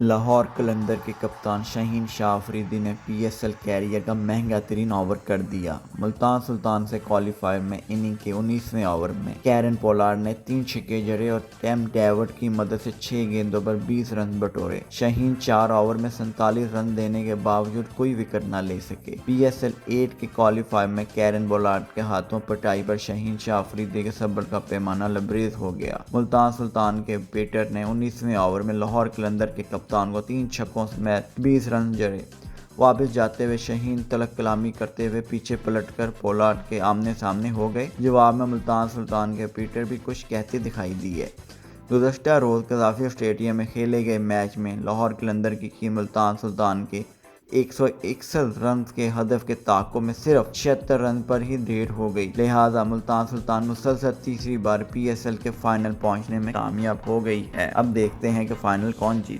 लाहौर कलंदर के कप्तान शाहीन शाह अफरीदी ने पीएसएल कैरियर का महंगा तरीन ओवर कर दिया। मुल्तान सुल्तान से क्वालिफायर में इनिंग के 19वें ओवर में कैरन पोलार्ड ने 3 छक्के जड़े और टेम डेविड की मदद से 6 गेंदों पर 20 रन बटोरे। शाहीन 4 ओवर में 47 रन देने के बावजूद कोई विकेट न ले सके। पीएसएल 8 के क्वालिफायर में कैरन पोलार्ड के हाथों पिटाई पर शाहीन शाह अफरीदी के सब्र का पैमाना लबरेज हो गया। मुल्तान सुल्तान के पेटर ने 19वें ओवर में लाहौर कलंदर के कप्तान को 3 छक्कों समेत 20 रन जड़े। वापस जाते हुए शाहीन तलक कलामी करते हुए पीछे पलटकर पोलार्ड के आमने सामने हो गए। जवाब में मुल्तान सुल्तान के पीटर भी कुछ कहते दिखाई दिए। गुज़श्ता रोज़ कज़ाफ़ी स्टेडियम में खेले गए मैच में लाहौर कलंदर की मुल्तान सुल्तान के 161 रन के हदफ के ताक़ुब में सिर्फ 76 रन पर ही ढेर हो गई। लिहाजा मुल्तान सुल्तान मुसलसल तीसरी बार पीएसएल के फाइनल पहुंचने में कामयाब हो गई है। अब देखते हैं कि फाइनल कौन जीत